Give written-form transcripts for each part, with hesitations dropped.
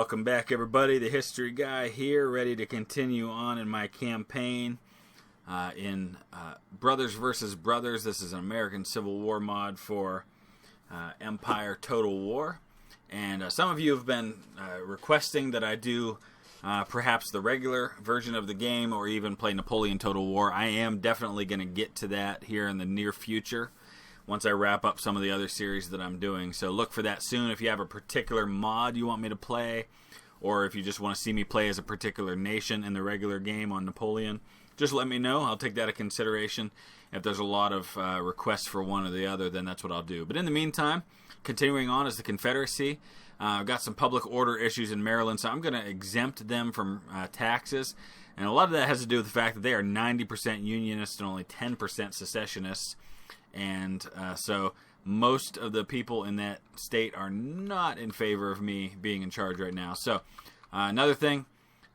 welcome back everybody. The History Guy here, ready to continue on in my campaign in Brothers vs. Brothers. This is an American Civil War mod for Empire Total War. And some of you have been requesting that I do perhaps the regular version of the game or even play Napoleon Total War. I am definitely going to get to that here in the near future once I wrap up some of the other series that I'm doing. So look for that soon. If you have a particular mod you want me to play, or if you just want to see me play as a particular nation in the regular game on Napoleon, just let me know. I'll take that into consideration. If there's a lot of requests for one or the other, then that's what I'll do. But in the meantime, continuing on is the Confederacy. I've got some public order issues in Maryland, so I'm going to exempt them from taxes. And a lot of that has to do with the fact that they are 90% Unionists and only 10% secessionists. And so most of the people in that state are not in favor of me being in charge right now. So another thing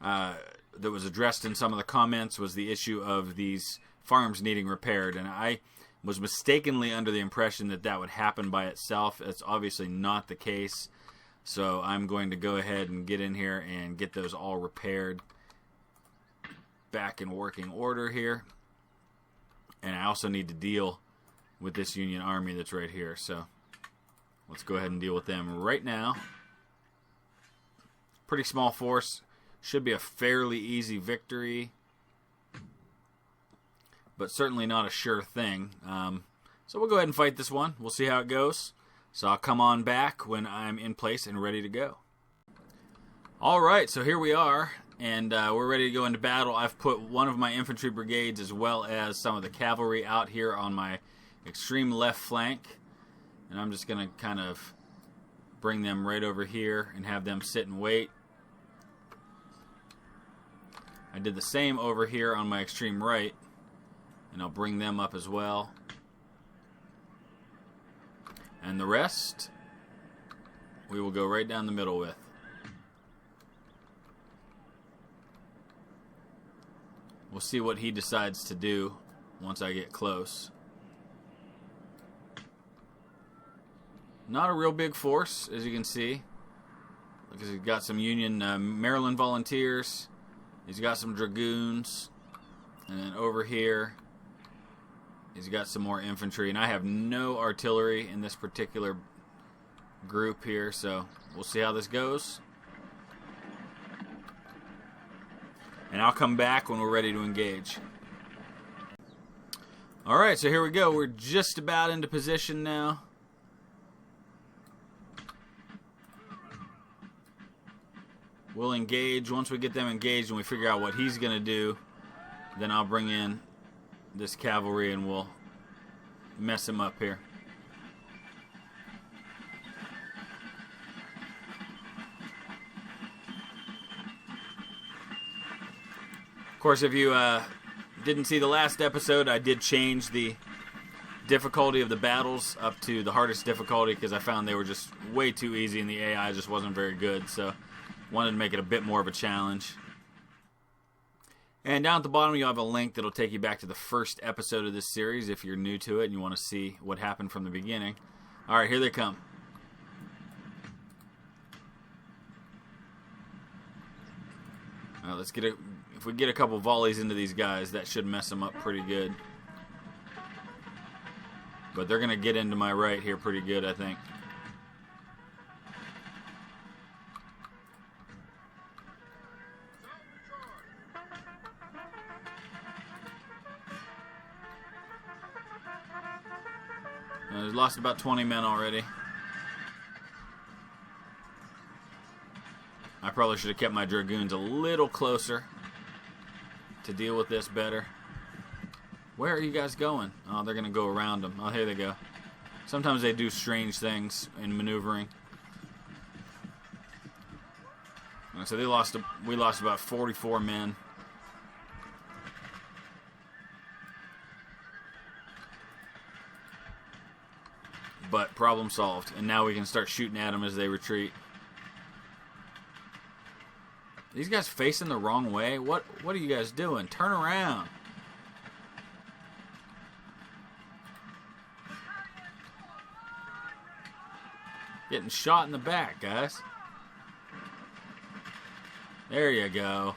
that was addressed in some of the comments was the issue of these farms needing repaired. And I was mistakenly under the impression that that would happen by itself. It's obviously not the case. So I'm going to go ahead and get in here and get those all repaired back in working order here. And I also need to deal with this Union Army that's right here. So let's go ahead and deal with them right now. Pretty small force. Should be a fairly easy victory, but certainly not a sure thing. So we'll go ahead and fight this one. We'll see how it goes. So I'll come on back when I'm in place and ready to go. Alright, so here we are, and we're ready to go into battle. I've put one of my infantry brigades as well as some of the cavalry out here on my extreme left flank, and I'm just going to kind of bring them right over here and have them sit and wait. I did the same over here on my extreme right, and I'll bring them up as well. And the rest we will go right down the middle with. We'll see what he decides to do once I get close. Not a real big force, as you can see, because he's got some Union Maryland volunteers. He's got some dragoons, and then over here he's got some more infantry, and I have no artillery in this particular group here, so we'll see how this goes. And I'll come back when we're ready to engage. Alright, so here we go. We're just about into position now. We'll engage. Once we get them engaged and we figure out what he's going to do, then I'll bring in this cavalry and we'll mess him up here. Of course, if you didn't see the last episode, I did change the difficulty of the battles up to the hardest difficulty because I found they were just way too easy and the AI just wasn't very good. So wanted to make it a bit more of a challenge. And down at the bottom you'll have a link that'll take you back to the first episode of this series if you're new to it and you want to see what happened from the beginning. Alright, here they come. Let's get if we get a couple volleys into these guys, that should mess them up pretty good. But they're going to get into my right here pretty good, I think. We've lost about 20 men already. I probably should have kept my dragoons a little closer to deal with this better. Where are you guys going? Oh, they're going to go around them. Oh, here they go. Sometimes they do strange things in maneuvering. So we lost about 44 men. But problem solved, and now we can start shooting at them as they retreat. These guys facing the wrong way? What are you guys doing? Turn around. Getting shot in the back, guys. There you go.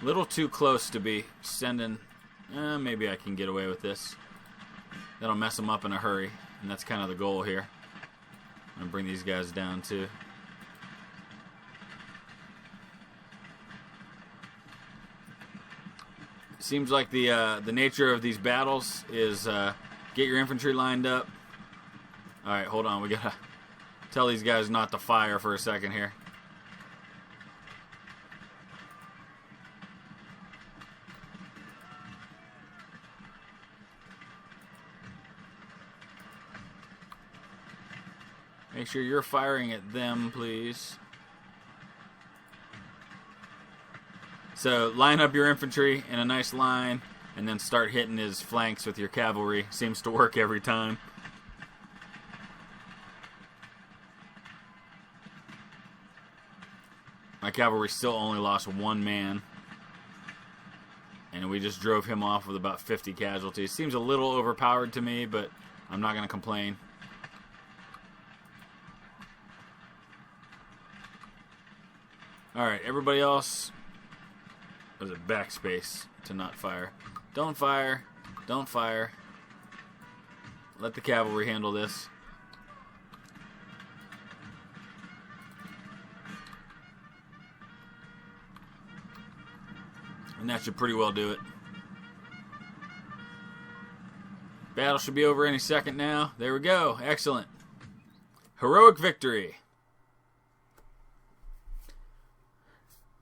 A little too close to be sending... maybe I can get away with this. That'll mess them up in a hurry. And that's kind of the goal here. I'm going to bring these guys down too. Seems like the nature of these battles is get your infantry lined up. Alright, hold on. We got to tell these guys not to fire for a second here. Make sure you're firing at them, please. So line up your infantry in a nice line and then start hitting his flanks with your cavalry. Seems to work every time. My cavalry still only lost one man. And we just drove him off with about 50 casualties. Seems a little overpowered to me, but I'm not going to complain. Alright, everybody else... Was it backspace to not fire? Don't fire. Don't fire. Let the cavalry handle this. And that should pretty well do it. Battle should be over any second now. There we go. Excellent. Heroic victory.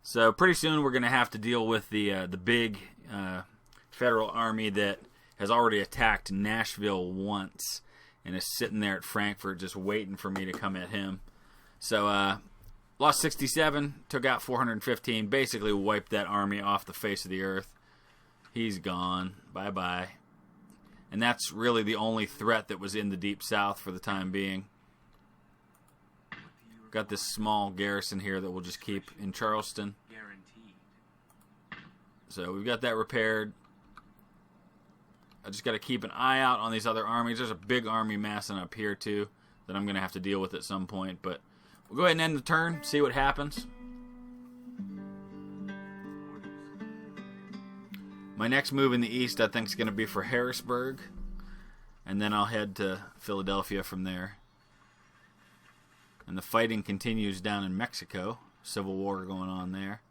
So pretty soon we're going to have to deal with the big federal army that has already attacked Nashville once and is sitting there at Frankfort just waiting for me to come at him. So lost 67, took out 415, basically wiped that army off the face of the earth. He's gone. Bye-bye. And that's really the only threat that was in the Deep South for the time being. Got this small garrison here that we'll just keep in Charleston. So we've got that repaired. I just got to keep an eye out on these other armies. There's a big army massing up here too that I'm going to have to deal with at some point. But we'll go ahead and end the turn, see what happens. My next move in the east I think is going to be for Harrisburg. And then I'll head to Philadelphia from there. And the fighting continues down in Mexico. Civil war going on there.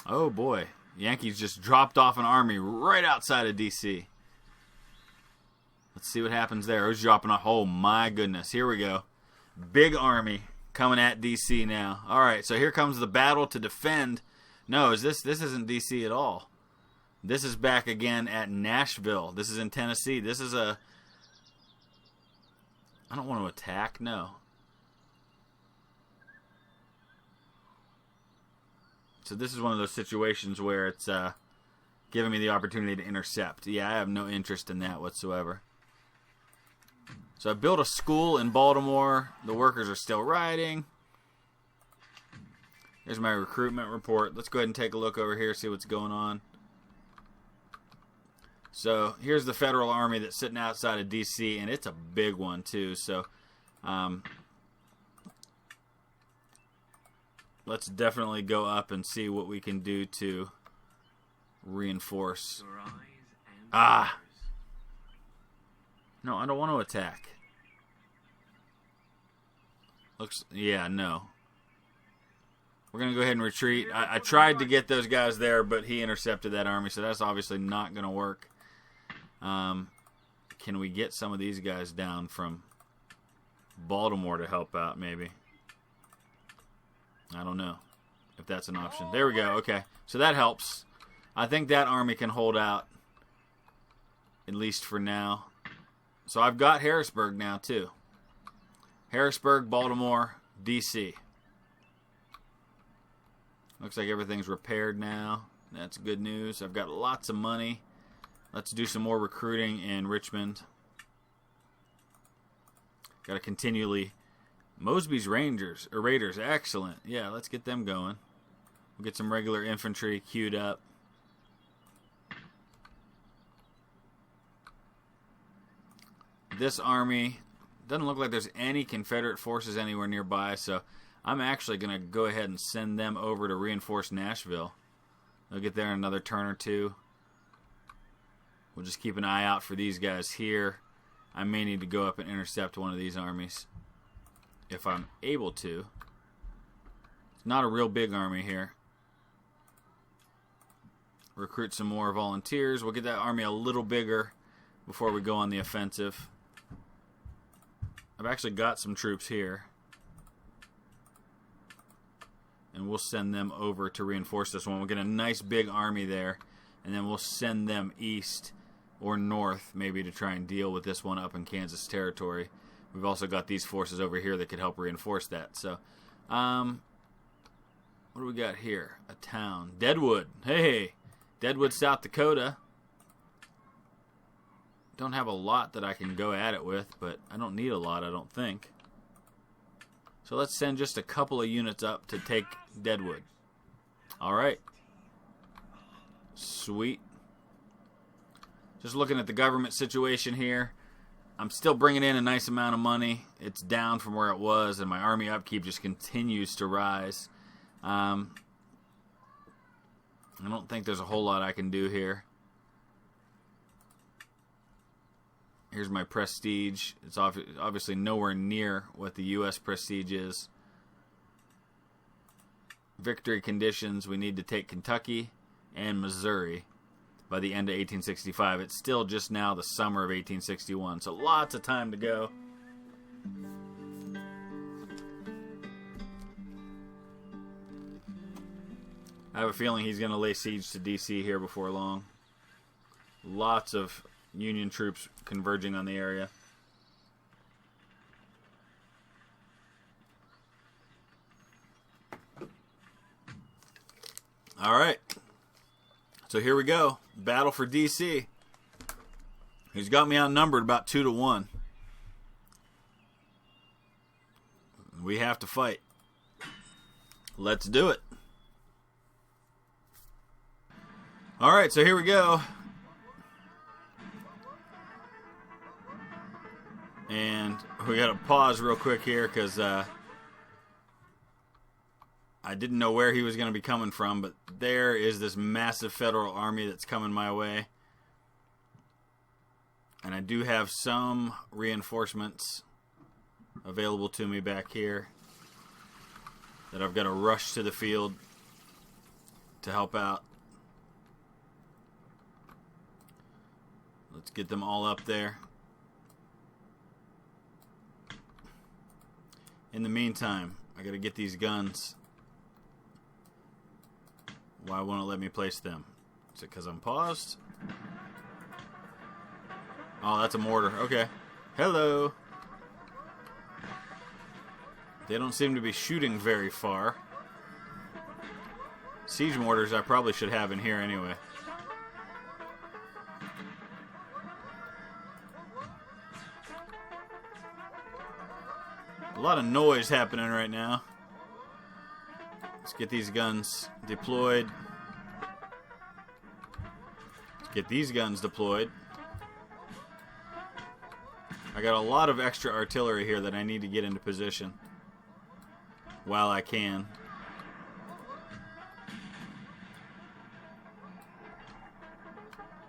Oh boy. Yankees just dropped off an army right outside of D.C. Let's see what happens there. Who's dropping off? Oh my goodness. Here we go. Big army coming at D.C. now. Alright, so here comes the battle to defend. No, this isn't D.C. at all. This is back again at Nashville. This is in Tennessee. This is a... I don't want to attack. No. So this is one of those situations where it's giving me the opportunity to intercept. Yeah, I have no interest in that whatsoever. So I built a school in Baltimore. The workers are still riding. Here's my recruitment report. Let's go ahead and take a look over here, see what's going on. So here's the federal army that's sitting outside of D.C., and it's a big one too. So let's definitely go up and see what we can do to reinforce. Ah! No, I don't want to attack. Looks, yeah, no. We're going to go ahead and retreat. I tried to get those guys there, but he intercepted that army, so that's obviously not going to work. Can we get some of these guys down from Baltimore to help out, maybe? I don't know if that's an option. There we go. Okay. So that helps. I think that army can hold out, at least for now. So I've got Harrisburg now, too. Harrisburg, Baltimore, D.C. Looks like everything's repaired now. That's good news. I've got lots of money. Let's do some more recruiting in Richmond. Got to continually Mosby's Raiders, excellent. Yeah, let's get them going. We'll get some regular infantry queued up. This army doesn't look like there's any Confederate forces anywhere nearby, so I'm actually going to go ahead and send them over to reinforce Nashville. They'll get there in another turn or two. We'll just keep an eye out for these guys here. I may need to go up and intercept one of these armies if I'm able to. It's not a real big army here. Recruit some more volunteers. We'll get that army a little bigger before we go on the offensive. I've actually got some troops here. And we'll send them over to reinforce this one. We'll get a nice big army there. And then we'll send them east or north maybe to try and deal with this one up in Kansas territory. We've also got these forces over here that could help reinforce that. So, what do we got here? A town. Deadwood. Hey, Deadwood, South Dakota. Don't have a lot that I can go at it with, but I don't need a lot, I don't think. So let's send just a couple of units up to take Deadwood. All right. Sweet. Just looking at the government situation here. I'm still bringing in a nice amount of money. It's down from where it was, and my army upkeep just continues to rise. I don't think there's a whole lot I can do here. Here's my prestige. It's obviously nowhere near what the U.S. prestige is. Victory conditions, we need to take Kentucky and Missouri by the end of 1865. It's still just now the summer of 1861, so lots of time to go. I have a feeling he's going to lay siege to D.C. here before long. Lots of Union troops converging on the area. All right. So here we go. Battle for D.C. He's got me outnumbered about 2-1. We have to fight. Let's do it. All right, so here we go. And we got to pause real quick here because I didn't know where he was going to be coming from, but there is this massive federal army that's coming my way. And I do have some reinforcements available to me back here that I've got to rush to the field to help out. Let's get them all up there. In the meantime, I got to get these guns. Why won't it let me place them? Is it because I'm paused? Oh, that's a mortar. Okay. Hello. They don't seem to be shooting very far. Siege mortars I probably should have in here anyway. A lot of noise happening right now. Let's get these guns deployed. Let's get these guns deployed. I got a lot of extra artillery here that I need to get into position while I can.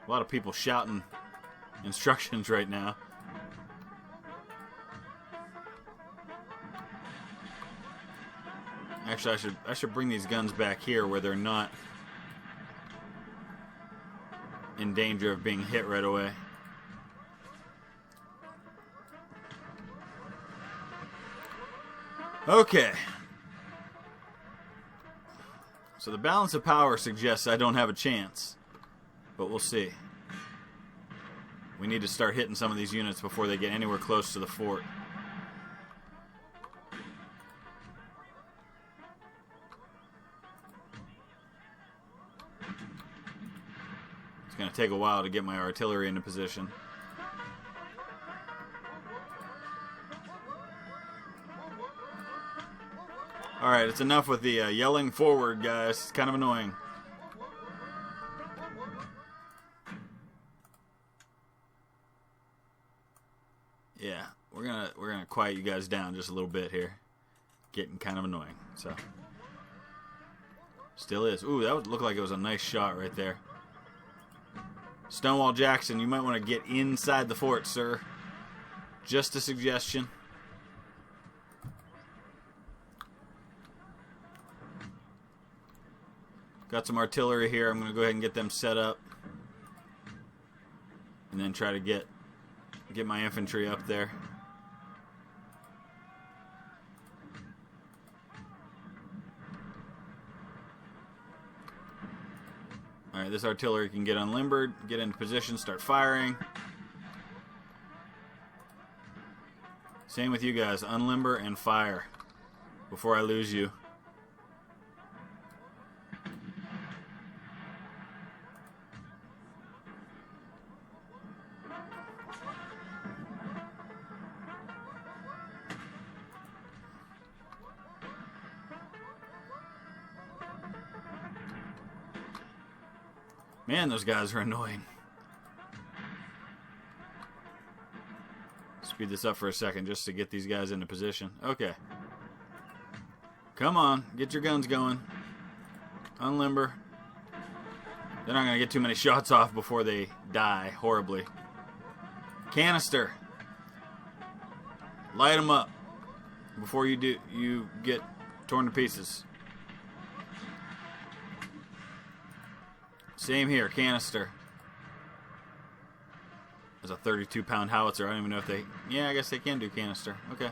A lot of people shouting instructions right now. Actually, I should bring these guns back here where they're not in danger of being hit right away. Okay. So the balance of power suggests I don't have a chance, but we'll see. We need to start hitting some of these units before they get anywhere close to the fort. It's going to take a while to get my artillery into position. Alright, it's enough with the yelling forward, guys. It's kind of annoying. Yeah, we're gonna quiet you guys down just a little bit here. Getting kind of annoying, so. Still is. Ooh, that would look like it was a nice shot right there. Stonewall Jackson, you might want to get inside the fort, sir. Just a suggestion. Got some artillery here. I'm going to go ahead and get them set up. And then try to get my infantry up there. Alright, this artillery can get unlimbered, get into position, start firing. Same with you guys. Unlimber and fire before I lose you. Man, those guys are annoying. Speed this up for a second just to get these guys into position. Okay. Come on, get your guns going. Unlimber. They're not going to get too many shots off before they die horribly. Canister. Light them up before you get torn to pieces. Same here, canister. There's a 32-pound howitzer. I don't even know if they... Yeah, I guess they can do canister. Okay.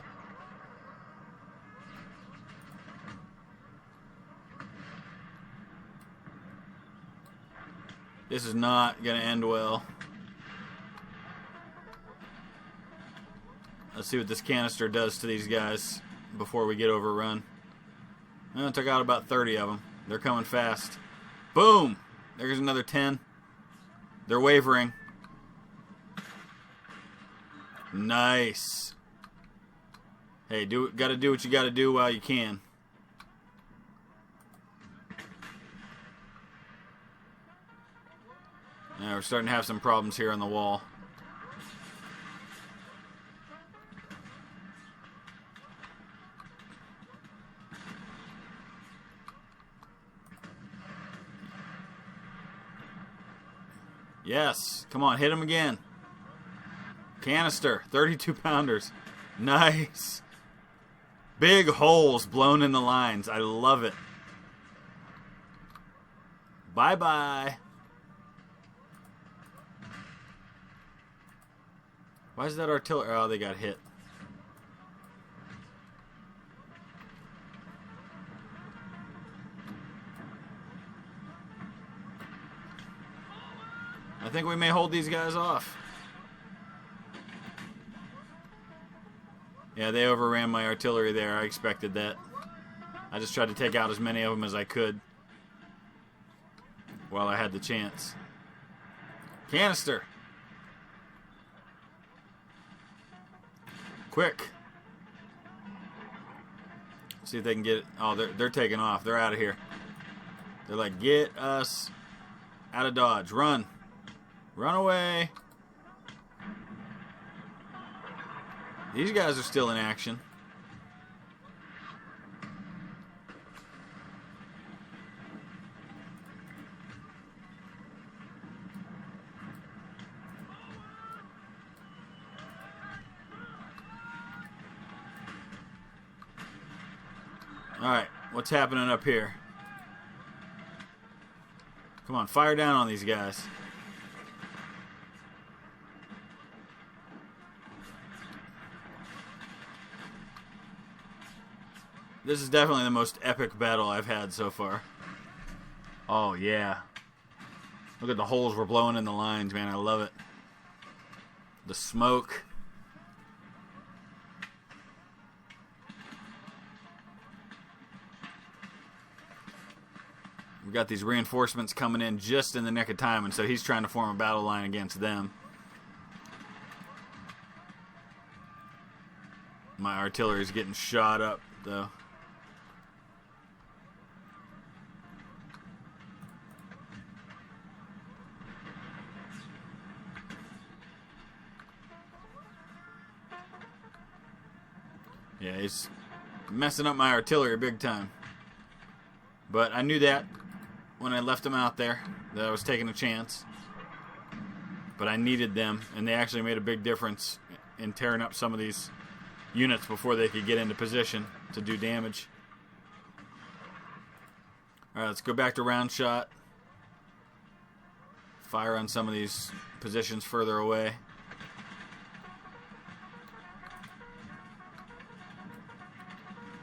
This is not going to end well. Let's see what this canister does to these guys before we get overrun. I took out about 30 of them. They're coming fast. Boom! There's another 10. They're wavering. Nice. Hey, gotta do what you gotta do while you can. Now we're starting to have some problems here on the wall. Yes. Come on, hit him again. Canister. 32-pounders. Nice. Big holes blown in the lines. I love it. Bye-bye. Why is that artillery? Oh, they got hit. I think we may hold these guys off. Yeah, they overran my artillery there. I expected that. I just tried to take out as many of them as I could while I had the chance. Canister. Quick. See if they can get it. Oh, they're taking off. They're out of here. They're like, get us out of Dodge. Run. Run away. These guys are still in action. Alright, what's happening up here? Come on, fire down on these guys. This is definitely the most epic battle I've had so far. Oh, yeah. Look at the holes we're blowing in the lines, man. I love it. The smoke. We got these reinforcements coming in just in the nick of time, and so he's trying to form a battle line against them. My artillery is getting shot up, though. Yeah, he's messing up my artillery big time. But I knew that when I left them out there, that I was taking a chance. But I needed them, and they actually made a big difference in tearing up some of these units before they could get into position to do damage. Alright, let's go back to round shot. Fire on some of these positions further away.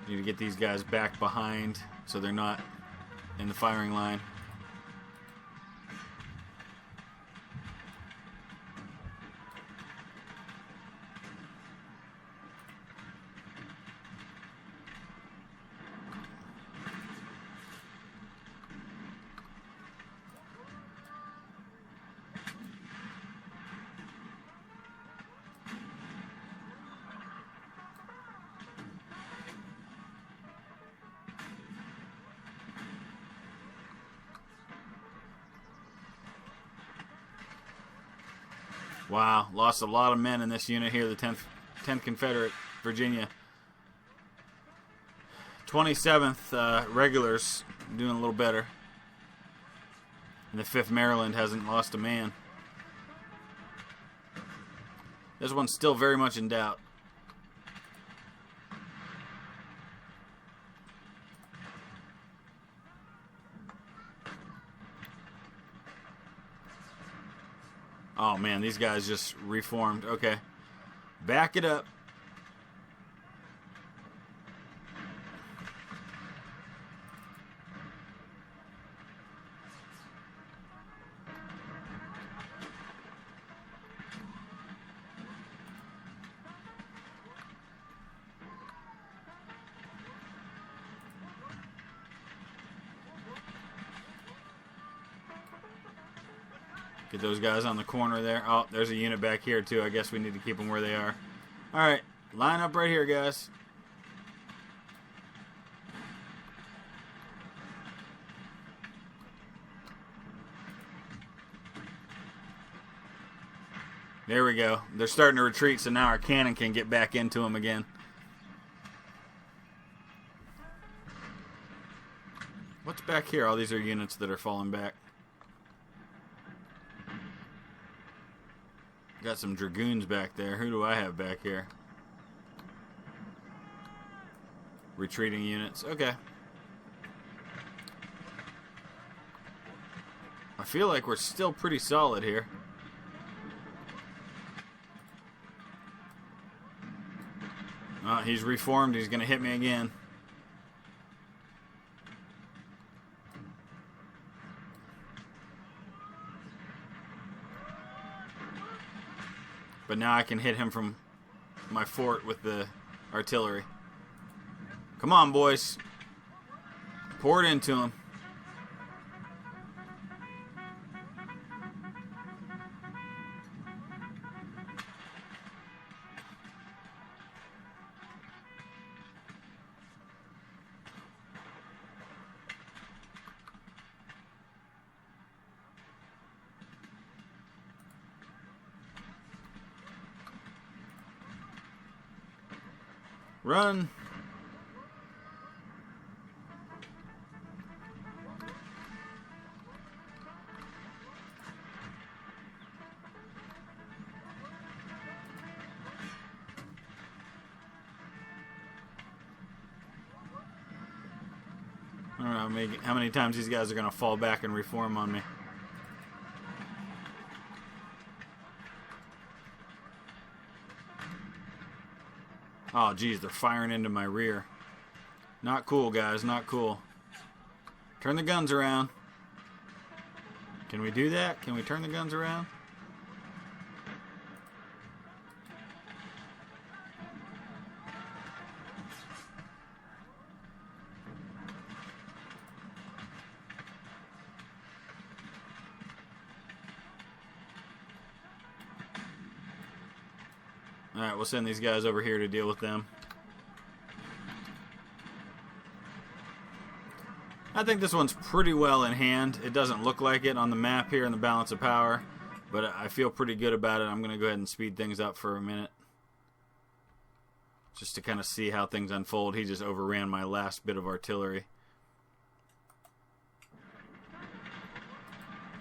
Need to get these guys back behind so they're not in the firing line. Wow, lost a lot of men in this unit here, the 10th Confederate Virginia. 27th regulars doing a little better. And the 5th Maryland hasn't lost a man. This one's still very much in doubt. Oh man, these guys just reformed. Okay. Back it up. Get those guys on the corner there. Oh, there's a unit back here, too. I guess we need to keep them where they are. All right. Line up right here, guys. There we go. They're starting to retreat, so now our cannon can get back into them again. What's back here? Oh, these are units that are falling back. Got some dragoons back there. Who do I have back here? Retreating units. Okay. I feel like we're still pretty solid here. Oh, he's reformed. He's going to hit me again. But now I can hit him from my fort with the artillery. Come on, boys. Pour it into him. Run. I don't know how many times these guys are going to fall back and reform on me. Oh, geez, they're firing into my rear. Not cool, guys, not cool. Turn the guns around. Can we do that? Can we turn the guns around? Alright, we'll send these guys over here to deal with them. I think this one's pretty well in hand. It doesn't look like it on the map here in the balance of power, but I feel pretty good about it. I'm going to go ahead and speed things up for a minute. just to kind of see how things unfold. He just overran my last bit of artillery.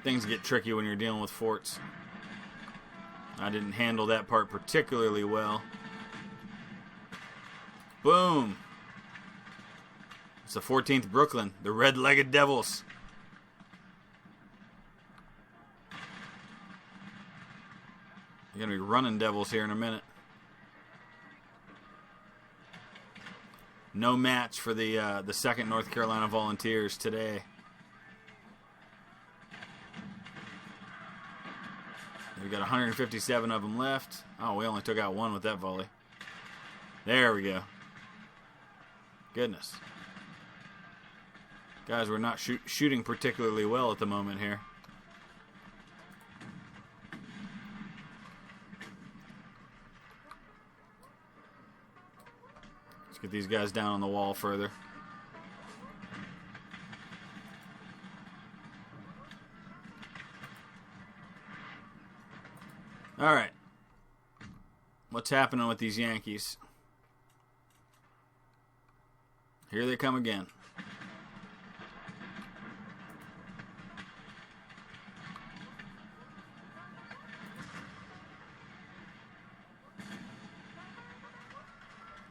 Things get tricky when you're dealing with forts. I didn't handle that part particularly well. Boom! It's the 14th Brooklyn, the red-legged devils. You're going to be running devils here in a minute. No match for the 2nd North Carolina Volunteers today. We got 157 of them left. Oh, we only took out one with that volley. There we go. Goodness. Guys, we're not shooting particularly well at the moment here. Let's get these guys down on the wall further. All right. What's happening with these Yankees? Here they come again.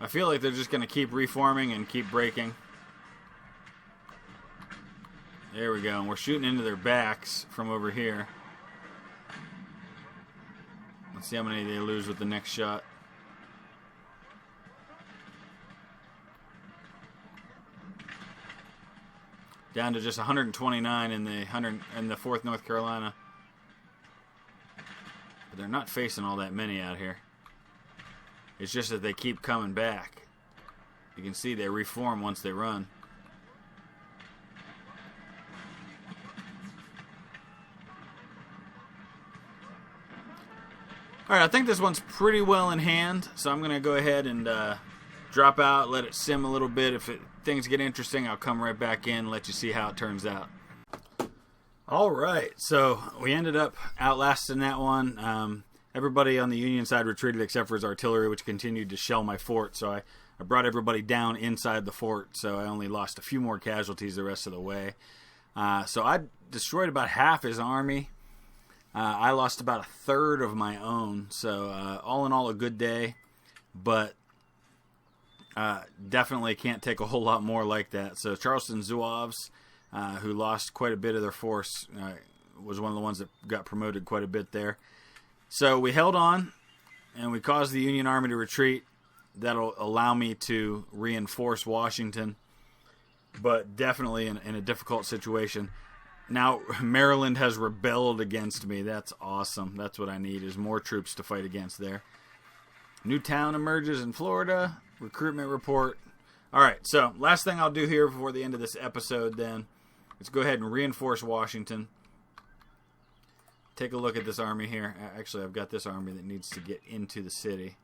I feel like they're just going to keep reforming and keep breaking. There we go. And we're shooting into their backs from over here. Let's see how many they lose with the next shot. Down to just 129 in the 4th North Carolina. But they're not facing all that many out here. It's just that they keep coming back. You can see they reform once they run. Alright, I think this one's pretty well in hand, so I'm going to go ahead and drop out, let it sim a little bit. If things get interesting, I'll come right back in and let you see how it turns out. Alright, so we ended up outlasting that one. Everybody on the Union side retreated except for his artillery, which continued to shell my fort, so I brought everybody down inside the fort, so I only lost a few more casualties the rest of the way. So I destroyed about half his army. I lost about a third of my own, so all in all a good day, but definitely can't take a whole lot more like that. So Charleston Zouaves, who lost quite a bit of their force, was one of the ones that got promoted quite a bit there. So we held on, and we caused the Union Army to retreat. That'll allow me to reinforce Washington, but definitely in a difficult situation. Now, Maryland has rebelled against me. That's awesome. That's what I need, is more troops to fight against there. New town emerges in Florida. Recruitment report. All right, so last thing I'll do here before the end of this episode then, let's go ahead and reinforce Washington. Take a look at this army here. Actually, I've got this army that needs to get into the city.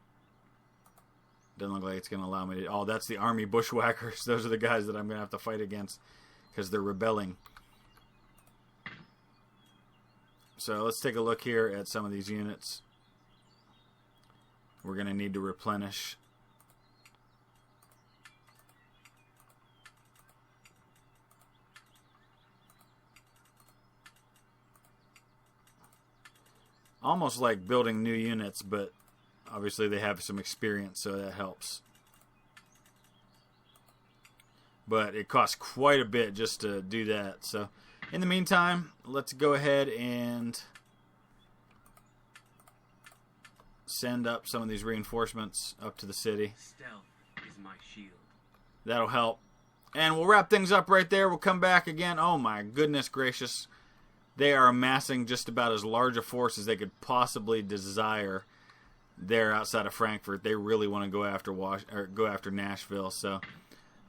Doesn't look like it's going to allow me to... Oh, that's the Army Bushwhackers. Those are the guys that I'm going to have to fight against because they're rebelling. So let's take a look here at some of these units. We're going to need to replenish. Almost like building new units, but obviously they have some experience, so that helps. But it costs quite a bit just to do that. So in the meantime, let's go ahead and send up some of these reinforcements up to the city. Stealth is my shield. That'll help. And we'll wrap things up right there. We'll come back again. Oh my goodness gracious. They are amassing just about as large a force as they could possibly desire there outside of Frankfort. They really want to go after Nashville. So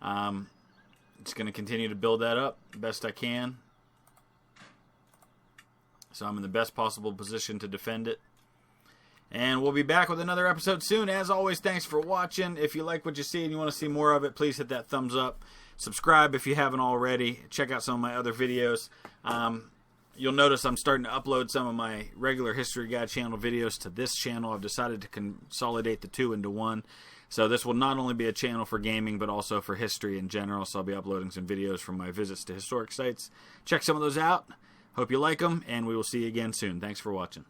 just going to continue to build that up best I can. So I'm in the best possible position to defend it. And we'll be back with another episode soon. As always, thanks for watching. If you like what you see and you want to see more of it, please hit that thumbs up. Subscribe if you haven't already. Check out some of my other videos. You'll notice I'm starting to upload some of my regular History Guide channel videos to this channel. I've decided to consolidate the two into one. So this will not only be a channel for gaming, but also for history in general. So I'll be uploading some videos from my visits to historic sites. Check some of those out. Hope you like them, and we will see you again soon. Thanks for watching.